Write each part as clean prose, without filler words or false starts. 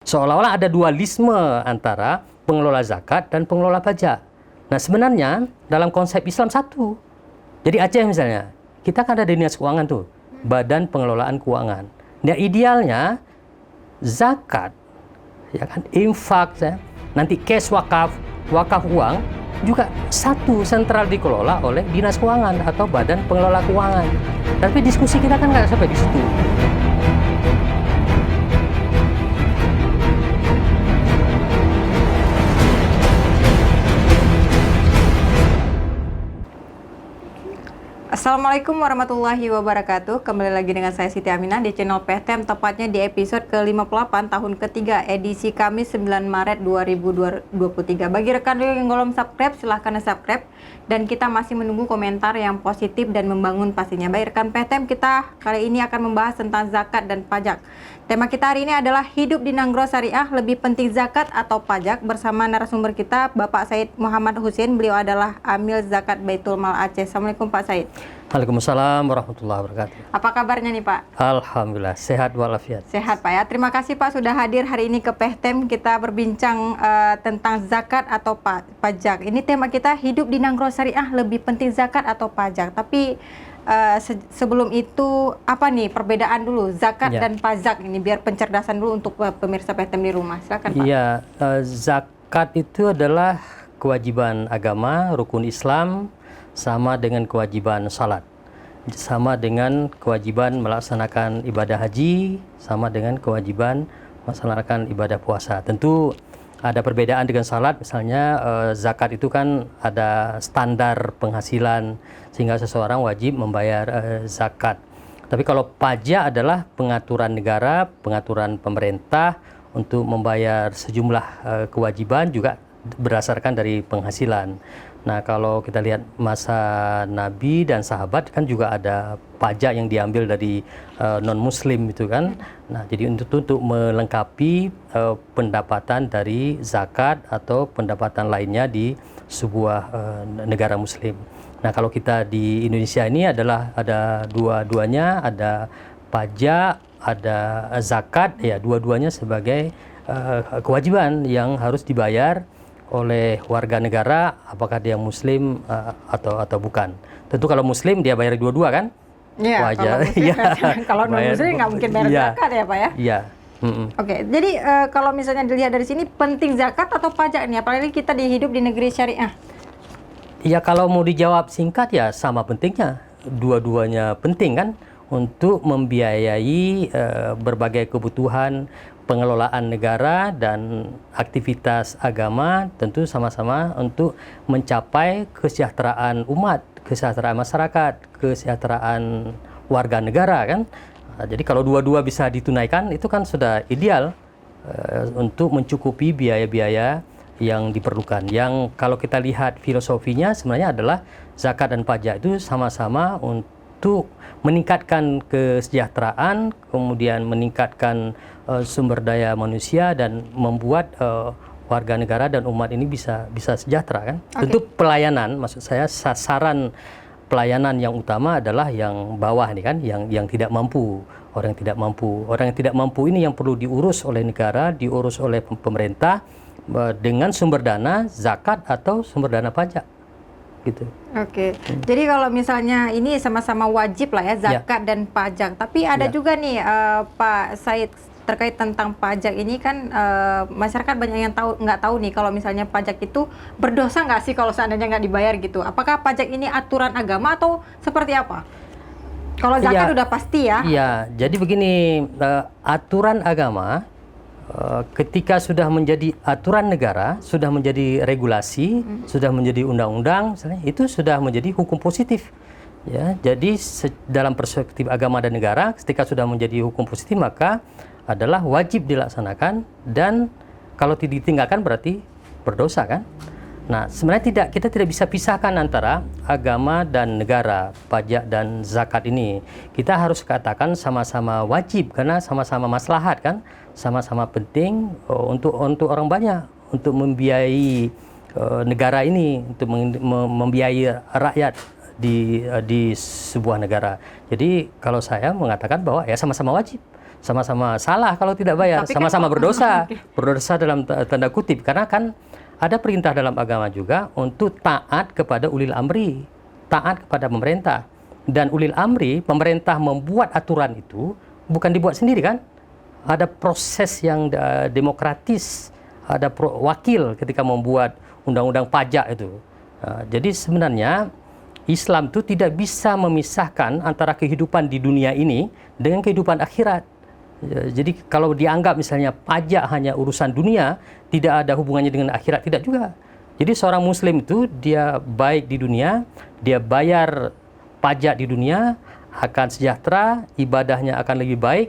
Seolah-olah ada dualisme antara pengelola zakat dan pengelola pajak. Nah, sebenarnya dalam konsep Islam satu. Jadi Aceh misalnya, kita kan ada dinas keuangan tuh, Badan Pengelolaan Keuangan. Nah, idealnya zakat, ya kan, infak, ya, nanti cash wakaf uang juga satu sentral dikelola oleh dinas keuangan atau Badan Pengelola Keuangan. Tapi diskusi kita kan nggak sampai di situ. Assalamualaikum warahmatullahi wabarakatuh. Kembali lagi dengan saya Siti Aminah di channel PTM, tepatnya di episode ke-58 tahun ketiga edisi Kamis 9 Maret 2023. Bagi rekan yang belum subscribe, silahkan subscribe. Dan kita masih menunggu komentar yang positif dan membangun pastinya. Baik rekan PTM, kita kali ini akan membahas tentang zakat dan pajak. Tema kita hari ini adalah hidup di Nanggro Syariah, lebih penting zakat atau pajak, bersama narasumber kita Bapak Said Muhammad Husin. Beliau adalah Amil Zakat Baitul Mal Aceh. Assalamualaikum Pak Said. Waalaikumsalam warahmatullahi wabarakatuh. Apa kabarnya nih Pak? Alhamdulillah, sehat walafiat. Sehat Pak ya. Terima kasih Pak sudah hadir hari ini ke PTM. Kita berbincang tentang zakat atau pajak. Ini tema kita, hidup di Nanggro Syariah, lebih penting zakat atau pajak. Tapi sebelum itu apa nih perbedaan dulu zakat dan pajak ini, biar pencerdasan dulu untuk pemirsa PTM di rumah. Silakan Pak. Iya, zakat itu adalah kewajiban agama, rukun Islam, sama dengan kewajiban salat, sama dengan kewajiban melaksanakan ibadah haji, sama dengan kewajiban melaksanakan ibadah puasa. Tentu ada perbedaan dengan salat, misalnya zakat itu kan ada standar penghasilan sehingga seseorang wajib membayar zakat. Tapi kalau pajak adalah pengaturan negara, pengaturan pemerintah untuk membayar sejumlah kewajiban juga berdasarkan dari penghasilan. Nah, kalau kita lihat masa Nabi dan sahabat kan juga ada pajak yang diambil dari non-muslim itu kan. Nah, jadi untuk melengkapi pendapatan dari zakat atau pendapatan lainnya di sebuah negara muslim. Nah, kalau kita di Indonesia ini adalah ada dua-duanya, ada pajak, ada zakat, ya dua-duanya sebagai kewajiban yang harus dibayar oleh warga negara, apakah dia muslim atau bukan. Tentu kalau muslim dia bayar dua-dua kan? Iya, wajar. Kalau non-muslim nggak mungkin bayar zakat ya Pak ya? Iya. Oke, jadi kalau misalnya dilihat dari sini, penting zakat atau pajak nih? Apalagi kita hidup di negeri syariah. Ya, kalau mau dijawab singkat ya sama pentingnya. Dua-duanya penting kan untuk membiayai berbagai kebutuhan pengelolaan negara dan aktivitas agama, tentu sama-sama untuk mencapai kesejahteraan umat, kesejahteraan masyarakat, kesejahteraan warga negara kan. Jadi kalau dua-dua bisa ditunaikan itu kan sudah ideal untuk mencukupi biaya-biaya yang diperlukan. Yang kalau kita lihat filosofinya sebenarnya adalah zakat dan pajak itu sama-sama untuk meningkatkan kesejahteraan, kemudian meningkatkan sumber daya manusia dan membuat warga negara dan umat ini bisa sejahtera kan. Tentu pelayanan, maksud saya sasaran pelayanan yang utama adalah yang bawah nih kan, yang tidak mampu, orang yang tidak mampu. Orang yang tidak mampu ini yang perlu diurus oleh negara, diurus oleh pemerintah dengan sumber dana zakat atau sumber dana pajak. Gitu. Oke, jadi kalau misalnya ini sama-sama wajib lah ya, zakat dan pajak. Tapi ada juga nih Pak Said, terkait tentang pajak ini kan masyarakat banyak yang nggak tahu nih kalau misalnya pajak itu berdosa nggak sih kalau seandainya nggak dibayar gitu. Apakah pajak ini aturan agama atau seperti apa? Kalau zakat udah pasti ya. Iya, jadi begini, aturan agama ketika sudah menjadi aturan negara, sudah menjadi regulasi, sudah menjadi undang-undang, misalnya, itu sudah menjadi hukum positif. Ya, jadi dalam perspektif agama dan negara, ketika sudah menjadi hukum positif maka adalah wajib dilaksanakan, dan kalau ditinggalkan berarti berdosa kan. Nah, sebenarnya kita tidak bisa pisahkan antara agama dan negara, pajak dan zakat ini. Kita harus katakan sama-sama wajib karena sama-sama maslahat kan, sama-sama penting untuk orang banyak, untuk membiayai negara ini, untuk membiayai rakyat di sebuah negara. Jadi kalau saya mengatakan bahwa ya sama-sama wajib. sama-sama salah kalau tidak bayar, Tapi kan sama-sama berdosa. Oke. Berdosa dalam tanda kutip, karena kan ada perintah dalam agama juga untuk taat kepada ulil amri, taat kepada pemerintah. Dan ulil amri, pemerintah membuat aturan itu bukan dibuat sendiri kan? Ada proses yang demokratis, ada wakil ketika membuat undang-undang pajak itu. Jadi sebenarnya Islam itu tidak bisa memisahkan antara kehidupan di dunia ini dengan kehidupan akhirat. Jadi kalau dianggap misalnya pajak hanya urusan dunia, tidak ada hubungannya dengan akhirat, tidak juga. Jadi seorang muslim itu dia baik di dunia, dia bayar pajak di dunia, akan sejahtera, ibadahnya akan lebih baik,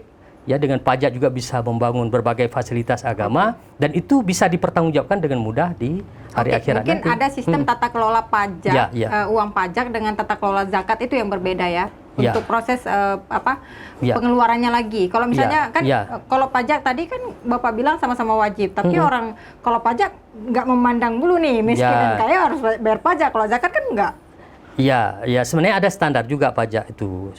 ya, dengan pajak juga bisa membangun berbagai fasilitas agama, dan itu bisa dipertanggungjawabkan dengan mudah di hari akhirat mungkin nanti. ada sistem tata kelola pajak, Ya, ya. uang pajak dengan tata kelola zakat itu yang berbeda ya. Ya. Untuk proses Ya. pengeluarannya lagi. Kalau misalnya Ya, kan ya. kalau pajak tadi kan Bapak bilang sama-sama wajib, tapi orang kalau pajak nggak memandang dulu nih miskin dan Ya. kaya harus bayar pajak. Kalau zakat kan enggak. Ya, ya sebenarnya ada standar juga pajak itu.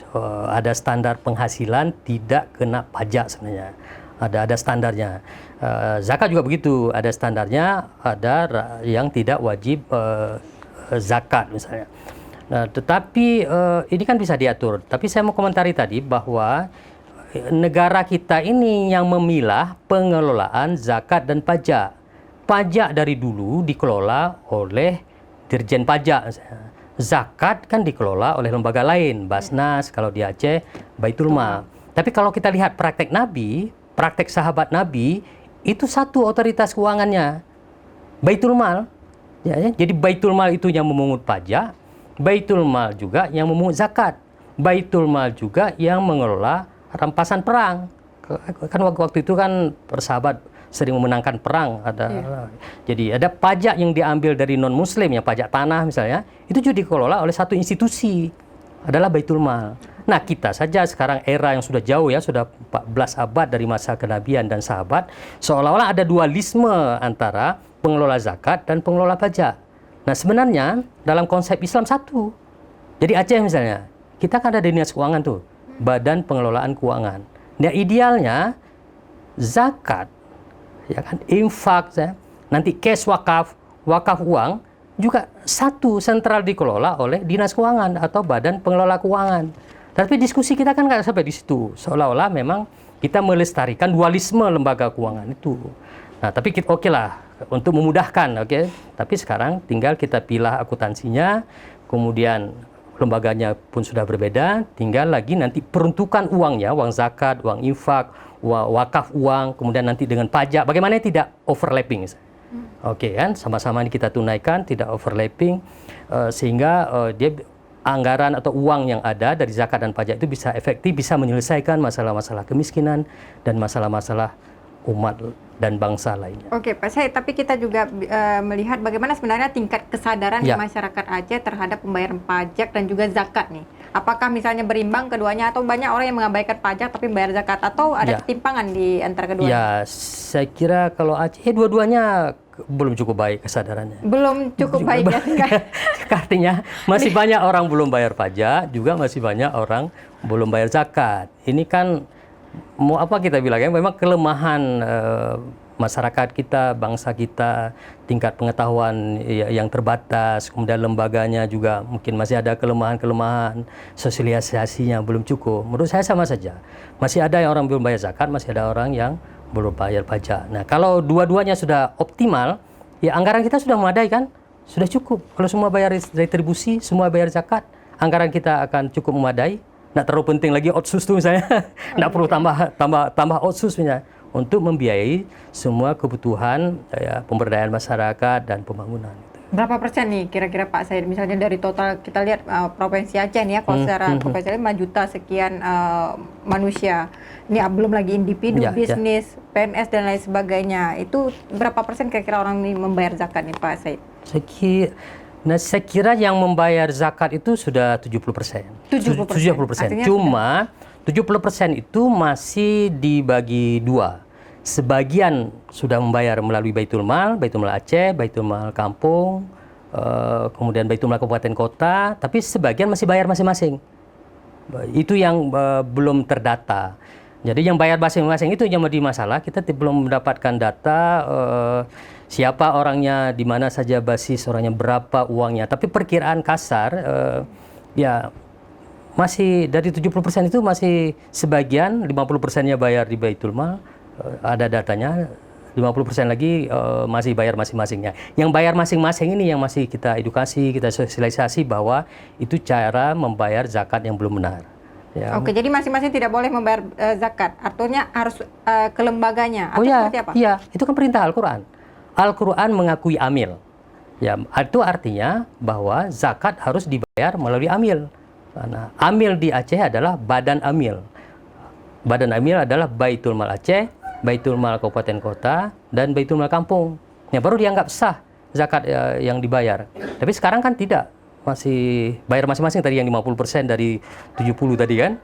Ada standar penghasilan tidak kena pajak sebenarnya. Ada standarnya. Zakat juga begitu, ada standarnya. Ada yang tidak wajib zakat misalnya. Nah, tetapi ini kan bisa diatur. Tapi saya mau komentari tadi bahwa negara kita ini yang memilah pengelolaan zakat dan pajak. Pajak dari dulu dikelola oleh Dirjen Pajak misalnya. Zakat kan dikelola oleh lembaga lain, Basnas, kalau di Aceh, Baitul Mal. Tapi kalau kita lihat praktek Nabi, praktek sahabat Nabi, itu satu otoritas keuangannya, Baitul Mal. Ya. Jadi Baitul Mal itu yang memungut pajak, Baitul Mal juga yang memungut zakat, Baitul Mal juga yang mengelola rampasan perang. Kan waktu itu kan persahabat sering memenangkan perang, jadi ada pajak yang diambil dari non muslim, yang pajak tanah misalnya, itu juga dikelola oleh satu institusi, adalah Baitul Mal. Nah, kita saja sekarang era yang sudah jauh ya, sudah 14 abad dari masa kenabian dan sahabat, seolah-olah ada dualisme antara pengelola zakat dan pengelola pajak. Nah, sebenarnya dalam konsep Islam satu. Jadi Aceh misalnya, kita kan ada dinas keuangan tuh, Badan Pengelolaan Keuangan. Nah, idealnya zakat, ya kan, infak, nanti cash wakaf uang juga satu sentral dikelola oleh dinas keuangan atau badan pengelola keuangan. Tapi diskusi kita kan nggak sampai di situ, seolah-olah memang kita melestarikan dualisme lembaga keuangan itu. Nah, tapi kita oke lah untuk memudahkan, oke. Tapi sekarang tinggal kita pilih akuntansinya, kemudian lembaganya pun sudah berbeda, tinggal lagi nanti peruntukan uangnya, uang zakat, uang infak, wakaf uang, kemudian nanti dengan pajak, bagaimana tidak overlapping. Oke kan, sama-sama ini kita tunaikan, tidak overlapping, sehingga dia anggaran atau uang yang ada dari zakat dan pajak itu bisa efektif, bisa menyelesaikan masalah-masalah kemiskinan dan masalah-masalah umat dan bangsa lainnya. Oke, Pak Said, tapi kita juga melihat bagaimana sebenarnya tingkat kesadaran Ya. masyarakat Aceh terhadap pembayaran pajak dan juga zakat nih. Apakah misalnya berimbang keduanya atau banyak orang yang mengabaikan pajak tapi membayar zakat, atau ada Ya. ketimpangan di antara keduanya? Ya, saya kira kalau Aceh dua-duanya belum cukup baik kesadarannya. Belum cukup baik ya. Artinya masih banyak orang belum bayar pajak, juga masih banyak orang belum bayar zakat. Ini kan mau apa kita bilang ya, memang kelemahan masyarakat kita, bangsa kita, tingkat pengetahuan yang terbatas, kemudian lembaganya juga mungkin masih ada kelemahan-kelemahan, sosialisasinya belum cukup. Menurut saya sama saja. Masih ada yang orang belum bayar zakat, masih ada orang yang belum bayar pajak. Nah, kalau dua-duanya sudah optimal, ya anggaran kita sudah memadai kan? Sudah cukup. Kalau semua bayar retribusi, semua bayar zakat, anggaran kita akan cukup memadai. Nggak terlalu penting lagi otsus itu misalnya. Nggak perlu tambah otsus misalnya untuk membiayai semua kebutuhan pemberdayaan masyarakat dan pembangunan. Berapa persen nih kira-kira Pak Said? Misalnya dari total kita lihat Provinsi Aceh nih ya, kalau secara provinsi 5 juta sekian manusia. Ini belum lagi individu, bisnis, PNS dan lain sebagainya. Itu berapa persen kira-kira orang ini membayar zakat nih Pak Said? Saya kira yang membayar zakat itu sudah 70%. 70%. Cuma 70% itu masih dibagi dua. Sebagian sudah membayar melalui Baitul Mal Aceh, Baitul Mal Kampung, kemudian Baitul Mal Kabupaten Kota, tapi sebagian masih bayar masing-masing. Itu yang belum terdata. Jadi yang bayar masing-masing itu yang menjadi masalah. Kita belum mendapatkan data siapa orangnya, di mana saja basis orangnya, berapa uangnya. Tapi perkiraan kasar ya masih dari 70% itu masih sebagian, 50%-nya bayar di Baitul Mal, ada datanya. 50% lagi masih bayar masing-masingnya. Yang bayar masing-masing ini yang masih kita edukasi, kita sosialisasi bahwa itu cara membayar zakat yang belum benar. Ya. Oke, jadi masing-masing tidak boleh membayar zakat. Artinya harus ke lembaganya atau ya, seperti apa? Iya, itu kan perintah Al-Quran. Al-Quran mengakui amil. Ya, itu artinya bahwa zakat harus dibayar melalui amil. Karena amil di Aceh adalah badan amil. Badan amil adalah Baitul Mal Aceh, Baitul Mal Kabupaten Kota, dan Baitul Mal Kampung. Ya, baru dianggap sah zakat yang dibayar. Tapi sekarang kan tidak. Masih bayar masing-masing tadi yang 50% dari 70 tadi kan.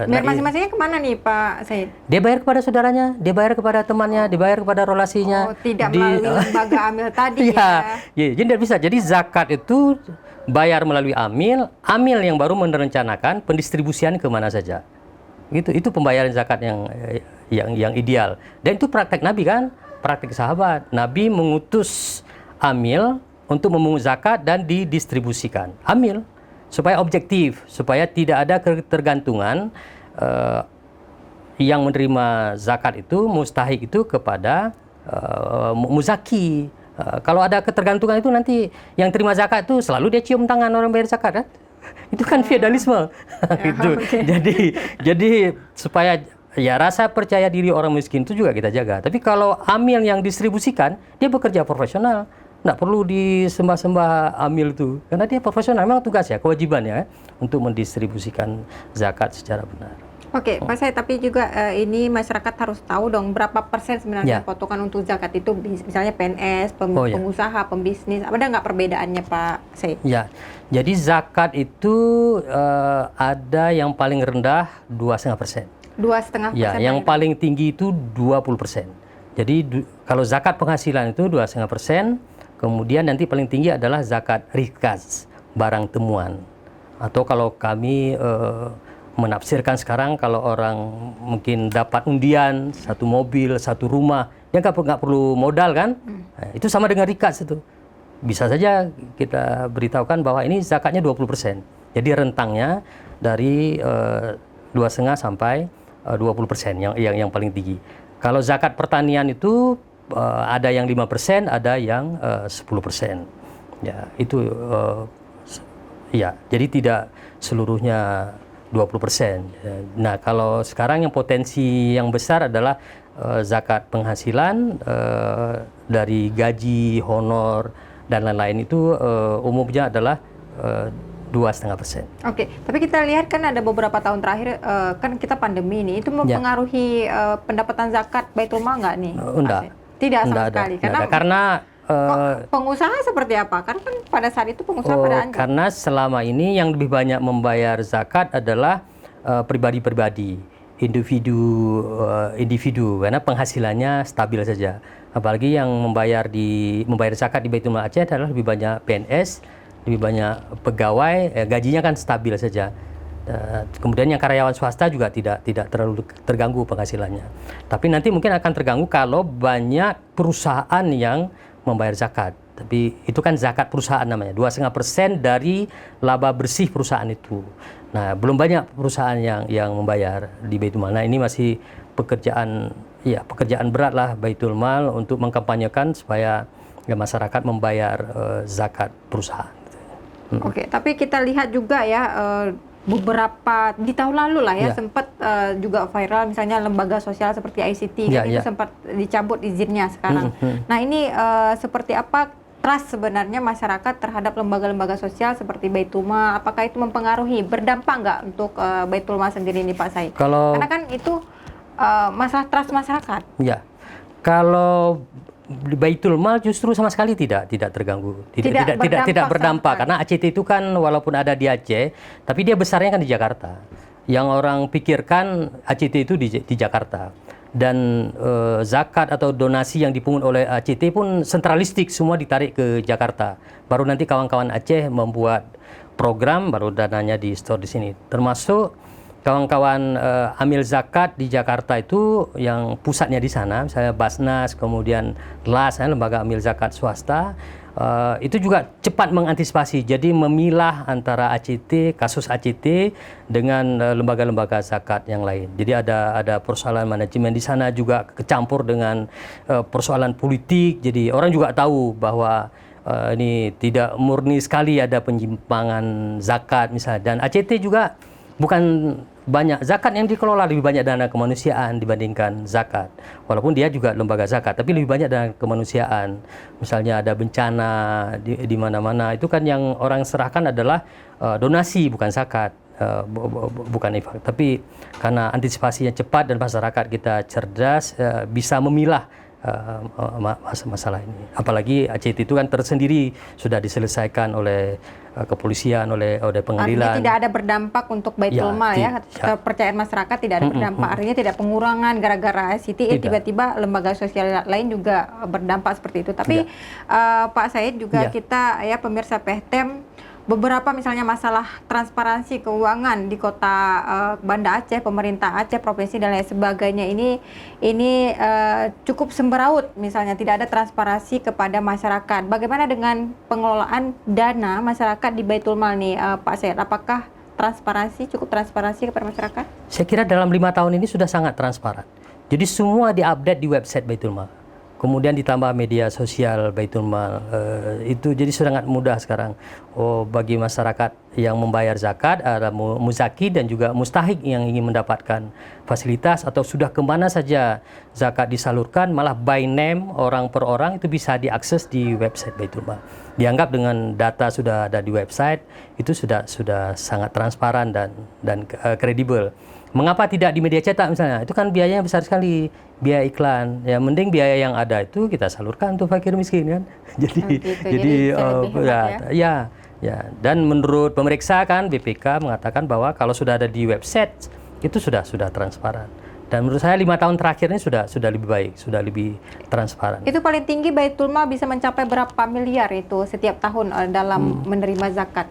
Bayar masing-masingnya kemana nih Pak Said? Dia bayar kepada saudaranya, dia bayar kepada temannya, dia bayar kepada relasinya. Oh, tidak melalui lembaga amil tadi ya. Jadi tidak bisa. Jadi zakat itu bayar melalui amil, amil yang baru merencanakan pendistribusian kemana saja. Itu pembayaran zakat yang ideal. Dan itu praktek Nabi kan, praktek sahabat. Nabi mengutus amil untuk memungut zakat dan didistribusikan. Amil supaya objektif, supaya tidak ada ketergantungan yang menerima zakat itu, mustahik itu kepada muzaki. Kalau ada ketergantungan itu nanti yang terima zakat itu selalu dia cium tangan orang bayar zakat kan? Itu kan feodalisme. Gitu. Jadi supaya ya rasa percaya diri orang miskin itu juga kita jaga. Tapi kalau amil yang distribusikan, dia bekerja profesional. Nggak perlu disembah-sembah amil itu. Karena dia profesional, memang tugasnya, kewajibannya untuk mendistribusikan zakat secara benar. Oke, Pak Said, tapi juga ini masyarakat harus tahu dong berapa persen sebenarnya potongan untuk zakat itu, misalnya PNS, pengusaha, pembisnis, ada nggak perbedaannya Pak Said? Ya, jadi zakat itu ada yang paling rendah 2,5%. 2,5%? Ya, yang paling tinggi itu 20%. Jadi kalau zakat penghasilan itu 2,5%, kemudian nanti paling tinggi adalah zakat rikaz, barang temuan. Atau kalau kami menafsirkan sekarang, kalau orang mungkin dapat undian, satu mobil, satu rumah, dia nggak perlu modal kan? Nah, itu sama dengan rikaz itu. Bisa saja kita beritahukan bahwa ini zakatnya 20%. Jadi rentangnya dari 2,5 sampai 20% yang paling tinggi. Kalau zakat pertanian itu ada yang 5%, ada yang 10%. Ya, itu ya. Jadi tidak seluruhnya 20%. Nah, kalau sekarang yang potensi yang besar adalah zakat penghasilan dari gaji, honor dan lain-lain itu umumnya adalah 2,5%. Oke, tapi kita lihat kan ada beberapa tahun terakhir kan kita pandemi ini, itu mempengaruhi pendapatan zakat Baitul Mal nggak nih? Enggak. Tidak sama sekali. Karena pengusaha seperti apa? Karena kan pada saat itu pengusaha pada anjlok. Karena selama ini yang lebih banyak membayar zakat adalah pribadi-pribadi, individu, karena penghasilannya stabil saja. Apalagi yang membayar zakat di Baitul Mal Aceh adalah lebih banyak PNS, lebih banyak pegawai, gajinya kan stabil saja. Kemudian yang karyawan swasta juga tidak terlalu terganggu penghasilannya. Tapi nanti mungkin akan terganggu kalau banyak perusahaan yang membayar zakat. Tapi itu kan zakat perusahaan namanya, 2,5% dari laba bersih perusahaan itu. Nah, belum banyak perusahaan yang membayar di Baitul Mal. Nah, ini masih pekerjaan berat lah Baitul Mal untuk mengkampanyekan supaya masyarakat membayar zakat perusahaan. Oke, tapi kita lihat juga ya beberapa di tahun lalu lah ya sempat juga viral, misalnya lembaga sosial seperti ICT itu sempat dicabut izinnya sekarang. Nah, ini seperti apa trust sebenarnya masyarakat terhadap lembaga-lembaga sosial seperti Baitul Mal? Apakah itu mempengaruhi, berdampak nggak untuk Baitul Mal sendiri nih Pak Said? Karena kan itu masalah trust masyarakat. Ya, kalau di Baitul Mal justru sama sekali tidak terganggu, tidak berdampak karena ACT itu kan walaupun ada di Aceh, tapi dia besarnya kan di Jakarta. Yang orang pikirkan ACT itu di Jakarta, dan zakat atau donasi yang dipungut oleh ACT pun sentralistik, semua ditarik ke Jakarta. Baru nanti kawan-kawan Aceh membuat program, baru dananya di store di sini. Termasuk kawan-kawan amil zakat di Jakarta itu yang pusatnya di sana, misalnya Basnas, kemudian LAS, lembaga amil zakat swasta, itu juga cepat mengantisipasi. Jadi memilah antara ACT, kasus ACT dengan lembaga-lembaga zakat yang lain. Jadi ada persoalan manajemen di sana juga kecampur dengan persoalan politik. Jadi orang juga tahu bahwa ini tidak murni sekali ada penyimpangan zakat misalnya. Dan ACT juga bukan banyak zakat yang dikelola, lebih banyak dana kemanusiaan dibandingkan zakat. Walaupun dia juga lembaga zakat, tapi lebih banyak dana kemanusiaan. Misalnya ada bencana di mana-mana, itu kan yang orang serahkan adalah donasi, bukan zakat, bukan infak. Tapi karena antisipasinya cepat dan masyarakat kita cerdas, bisa memilah masalah ini. Apalagi ACT itu kan tersendiri sudah diselesaikan oleh kepolisian, oleh pengadilan. Artinya tidak ada berdampak untuk Baitul Mal ya. Kepercayaan masyarakat tidak ada berdampak. Artinya tidak pengurangan gara-gara ACT, tiba-tiba lembaga sosial lain juga berdampak seperti itu. Tapi Pak Said juga kita ya pemirsa PTM, beberapa misalnya masalah transparansi keuangan di kota Banda Aceh, pemerintah Aceh, provinsi dan lain sebagainya ini cukup semberaut, misalnya tidak ada transparansi kepada masyarakat. Bagaimana dengan pengelolaan dana masyarakat di Baitul Mal nih Pak Said? Apakah cukup transparansi kepada masyarakat? Saya kira dalam 5 tahun ini sudah sangat transparan. Jadi semua diupdate di website Baitul Mal. Kemudian ditambah media sosial Baitul Mal, itu jadi sangat mudah sekarang. Bagi masyarakat yang membayar zakat, ada muzaki dan juga mustahik yang ingin mendapatkan fasilitas atau sudah kemana saja zakat disalurkan, malah by name, orang per orang, itu bisa diakses di website Baitul Mal. Dianggap dengan data sudah ada di website, itu sudah sangat transparan dan kredibel. Mengapa tidak di media cetak misalnya? Itu kan biayanya besar sekali, biaya iklan. Ya mending biaya yang ada itu kita salurkan untuk fakir miskin kan. Jadi dan menurut pemeriksa kan BPK mengatakan bahwa kalau sudah ada di website itu sudah transparan. Dan menurut saya 5 tahun terakhir ini sudah lebih baik, sudah lebih transparan. Itu paling tinggi Baitul Mal bisa mencapai berapa miliar itu setiap tahun dalam menerima zakat?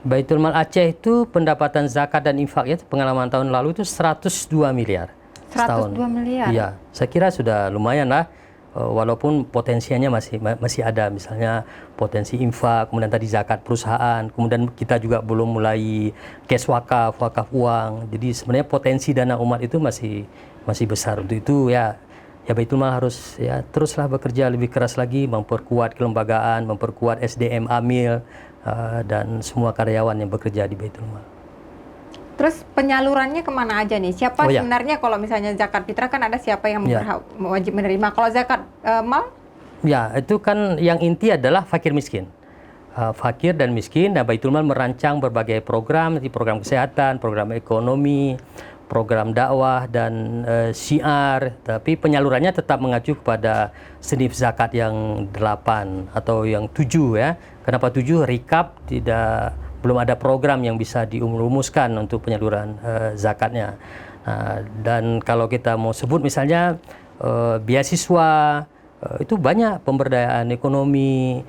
Baitul Mal Aceh itu pendapatan zakat dan infak ya, pengalaman tahun lalu itu 102 miliar. 102 miliar? Iya, saya kira sudah lumayan lah. Walaupun potensinya masih ada, misalnya potensi infak, kemudian tadi zakat perusahaan, kemudian kita juga belum mulai cash wakaf uang. Jadi sebenarnya potensi dana umat itu masih besar. Untuk itu ya Baitul Mal harus ya teruslah bekerja lebih keras lagi, memperkuat kelembagaan, memperkuat SDM amil dan semua karyawan yang bekerja di Baitul Mal. Terus penyalurannya kemana aja nih? Siapa sebenarnya kalau misalnya zakat fitrah kan ada siapa yang wajib menerima? Kalau zakat mal? Ya, itu kan yang inti adalah fakir miskin. Fakir dan miskin, dan Baitul Mal merancang berbagai program, seperti program kesehatan, program ekonomi, program dakwah, dan syiar. Tapi penyalurannya tetap mengacu kepada senif zakat yang 8 atau yang 7 ya. Kenapa 7? Rikap belum ada program yang bisa dirumuskan untuk penyaluran zakatnya. Dan kalau kita mau sebut misalnya beasiswa, itu banyak pemberdayaan ekonomi,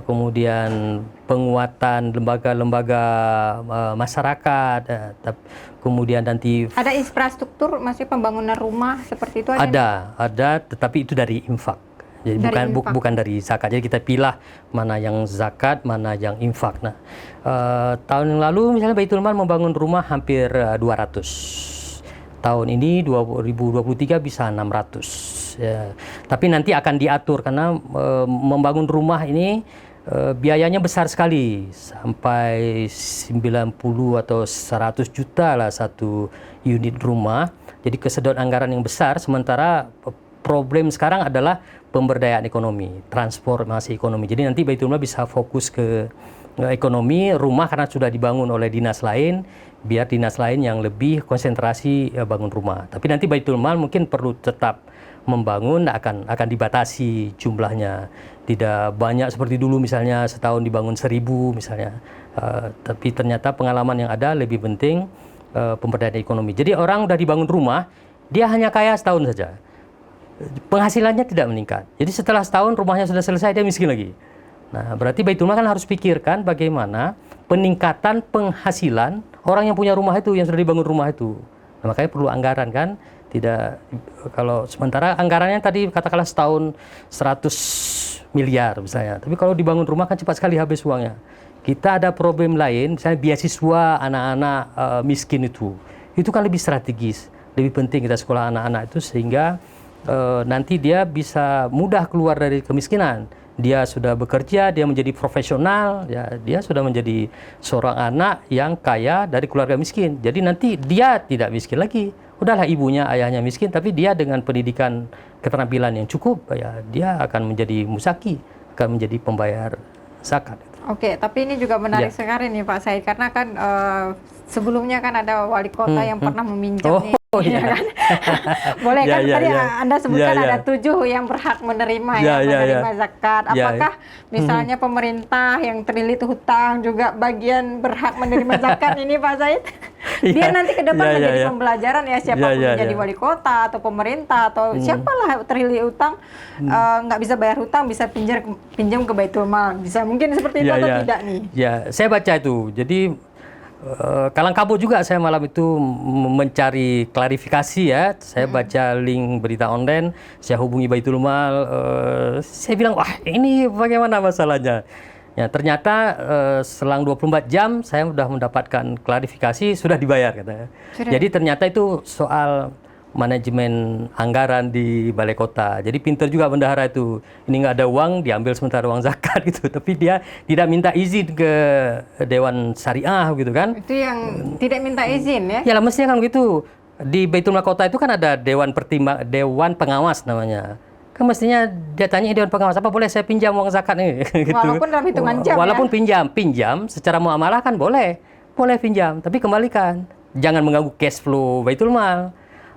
kemudian penguatan lembaga-lembaga masyarakat, kemudian nanti ada infrastruktur, masih pembangunan rumah seperti itu ada, tetapi itu dari infak. Jadi bukan dari zakat. Jadi kita pilih mana yang zakat, mana yang infak. Nah, tahun yang lalu misalnya Baitul Mal membangun rumah hampir 200. Tahun ini 2023 bisa 600. Ya. Tapi nanti akan diatur karena membangun rumah ini biayanya besar sekali, sampai 90 atau 100 juta lah satu unit rumah. Jadi kesedot anggaran yang besar, sementara problem sekarang adalah pemberdayaan ekonomi, transformasi ekonomi. Jadi nanti Baitul Mal bisa fokus ke ekonomi, rumah karena sudah dibangun oleh dinas lain, biar dinas lain yang lebih konsentrasi bangun rumah. Tapi nanti Baitul Mal mungkin perlu tetap membangun, akan dibatasi jumlahnya. Tidak banyak seperti dulu misalnya setahun dibangun 1000 misalnya. Tapi ternyata pengalaman yang ada lebih penting pemberdayaan ekonomi. Jadi orang udah dibangun rumah, dia hanya kaya setahun saja. Penghasilannya tidak meningkat. Jadi setelah setahun rumahnya sudah selesai, dia miskin lagi. Nah, berarti Baitul Mal kan harus pikirkan bagaimana peningkatan penghasilan orang yang punya rumah itu, yang sudah dibangun rumah itu. Nah, makanya perlu anggaran kan. Tidak, kalau sementara anggarannya tadi katakanlah setahun 100 miliar misalnya. Tapi kalau dibangun rumah kan cepat sekali habis uangnya. Kita ada problem lain, misalnya beasiswa anak-anak miskin itu kan lebih strategis, lebih penting kita sekolah anak-anak itu sehingga nanti dia bisa mudah keluar dari kemiskinan. Dia sudah bekerja, dia menjadi profesional, ya dia sudah menjadi seorang anak yang kaya dari keluarga miskin. Jadi nanti dia tidak miskin lagi. Udahlah ibunya, ayahnya miskin, tapi dia dengan pendidikan keterampilan yang cukup, ya dia akan menjadi musaki, akan menjadi pembayar zakat. Oke, tapi ini juga menarik sekali nih Pak Said, karena kan sebelumnya kan ada wali kota yang pernah meminjam nih. Iya kan? Boleh kan tadi Anda sebutkan ada 7 yang berhak menerima menerima zakat. Apakah misalnya pemerintah yang terlilit hutang juga bagian berhak menerima zakat ini Pak Said? Biar nanti ke depan menjadi pembelajaran ya siapapun menjadi wali kota atau pemerintah atau siapalah terlilit hutang nggak bisa bayar hutang bisa pinjam ke Baitul Mal. Bisa mungkin seperti itu atau tidak nih? Ya, saya baca itu. Jadi kalang kabut juga saya malam itu mencari klarifikasi ya. Saya baca link berita online, saya hubungi Baitul Mal, saya bilang, wah ini bagaimana masalahnya? Ya, ternyata selang 24 jam saya sudah mendapatkan klarifikasi, sudah dibayar katanya. Jadi ternyata itu soal manajemen anggaran di Balai Kota. Jadi pintar juga bendahara itu. Ini nggak ada uang, diambil sementara uang zakat gitu. Tapi dia tidak minta izin ke Dewan Syariah gitu kan. Itu yang tidak minta izin ya? Ya lah mestinya kan gitu. Di Baitul Mal Kota itu kan ada Dewan Pengawas namanya. Kan mestinya dia tanya Dewan Pengawas, apa boleh saya pinjam uang zakat nih? Gitu. Walaupun dalam hitungan jam walaupun pinjam secara muamalah kan boleh pinjam. Tapi kembalikan. Jangan mengganggu cash flow Baitul Mal.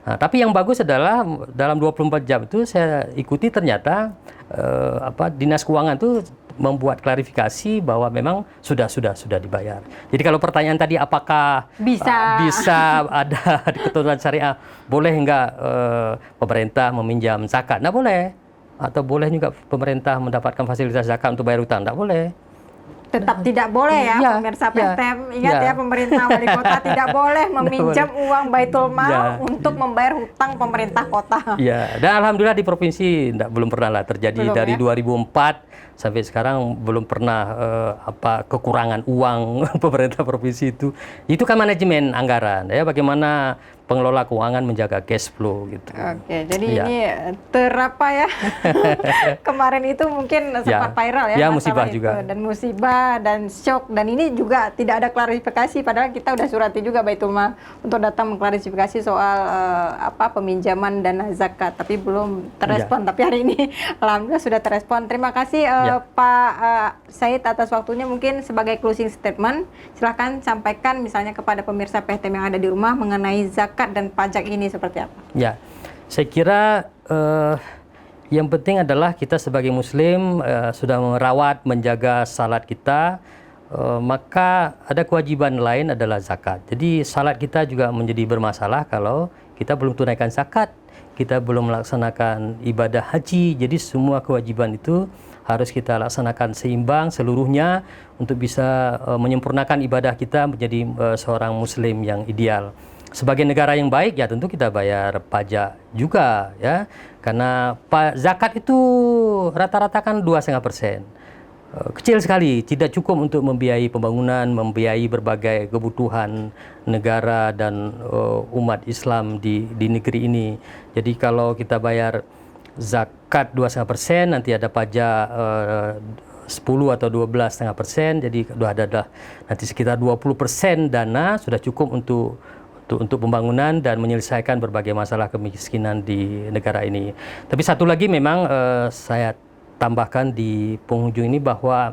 Nah, tapi yang bagus adalah dalam 24 jam itu saya ikuti ternyata Dinas Keuangan itu membuat klarifikasi bahwa memang sudah dibayar. Jadi kalau pertanyaan tadi apakah bisa ada di ketentuan syariah, boleh enggak pemerintah meminjam zakat? Nggak boleh. Atau boleh juga pemerintah mendapatkan fasilitas zakat untuk bayar hutang? Nggak boleh. Tetap tidak boleh ya, pemirsa PTM. Ingat ya, pemerintah wali kota tidak boleh meminjam uang Baitul Mal untuk membayar hutang pemerintah kota. Ya, dan alhamdulillah di provinsi belum pernah lah terjadi dari 2004 sampai sekarang belum pernah kekurangan uang pemerintah provinsi itu. Itu kan manajemen anggaran ya, bagaimana pengelola keuangan menjaga cash flow gitu. Oke, jadi ini terapa ya? Kemarin itu mungkin sempat viral ya, musibah itu. juga. Dan musibah dan shock, dan ini juga tidak ada klarifikasi padahal kita udah surati juga Baitul Mal untuk datang mengklarifikasi soal peminjaman dana zakat, tapi belum terrespon. Tapi hari ini alhamdulillah sudah terrespon. Terima kasih Pak Said atas waktunya. Mungkin sebagai closing statement silahkan sampaikan misalnya kepada pemirsa PTM yang ada di rumah mengenai zakat dan pajak ini seperti apa? Ya, saya kira yang penting adalah kita sebagai Muslim sudah merawat, menjaga salat kita, maka ada kewajiban lain adalah zakat. Jadi salat kita juga menjadi bermasalah kalau kita belum tunaikan zakat, kita belum melaksanakan ibadah haji. Jadi semua kewajiban itu harus kita laksanakan seimbang seluruhnya untuk bisa menyempurnakan ibadah kita menjadi seorang Muslim yang ideal. Sebagai negara yang baik ya tentu kita bayar pajak juga ya, karena zakat itu rata-rata kan 2,5%. Kecil sekali, tidak cukup untuk membiayai pembangunan, membiayai berbagai kebutuhan negara dan umat Islam di negeri ini. Jadi kalau kita bayar zakat 2,5%, nanti ada pajak 10 atau 12,5%, jadi ada nanti sekitar 20% dana sudah cukup untuk pembangunan dan menyelesaikan berbagai masalah kemiskinan di negara ini. Tapi satu lagi memang saya tambahkan di penghujung ini bahwa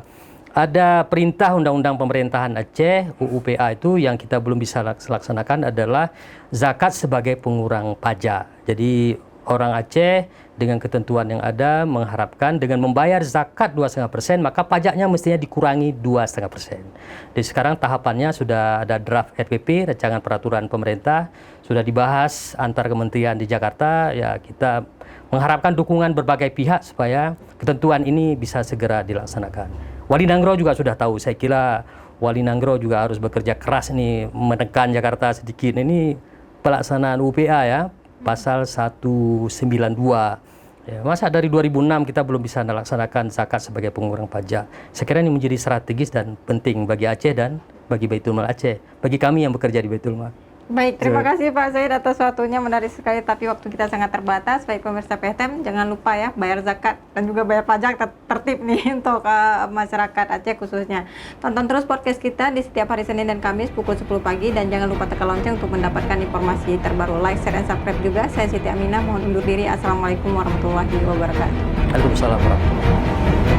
ada perintah Undang-Undang Pemerintahan Aceh UUPA itu yang kita belum bisa laksanakan adalah zakat sebagai pengurang pajak. Jadi orang Aceh dengan ketentuan yang ada mengharapkan dengan membayar zakat 2,5% maka pajaknya mestinya dikurangi 2,5%. Jadi sekarang tahapannya sudah ada draft RPP, rancangan peraturan pemerintah, sudah dibahas antar kementerian di Jakarta, ya kita mengharapkan dukungan berbagai pihak supaya ketentuan ini bisa segera dilaksanakan. Wali Nanggro juga sudah tahu, saya kira Wali Nanggro juga harus bekerja keras nih menekan Jakarta sedikit. Ini pelaksanaan UPA ya, pasal 192. Ya, masa dari 2006 kita belum bisa melaksanakan zakat sebagai pengurang pajak. Saya kira ini menjadi strategis dan penting bagi Aceh dan bagi Baitul Mal Aceh, bagi kami yang bekerja di Baitul Mal. Baik, terima kasih Pak Zaid atas waktunya, menarik sekali, tapi waktu kita sangat terbatas. Baik pemirsa PTM, jangan lupa ya bayar zakat dan juga bayar pajak tertib nih untuk masyarakat Aceh khususnya. Tonton terus podcast kita di setiap hari Senin dan Kamis pukul 10 pagi dan jangan lupa tekan lonceng untuk mendapatkan informasi terbaru. Like, share, dan subscribe juga. Saya Siti Aminah, mohon undur diri. Assalamualaikum warahmatullahi wabarakatuh. Waalaikumsalam warahmatullahi wabarakatuh.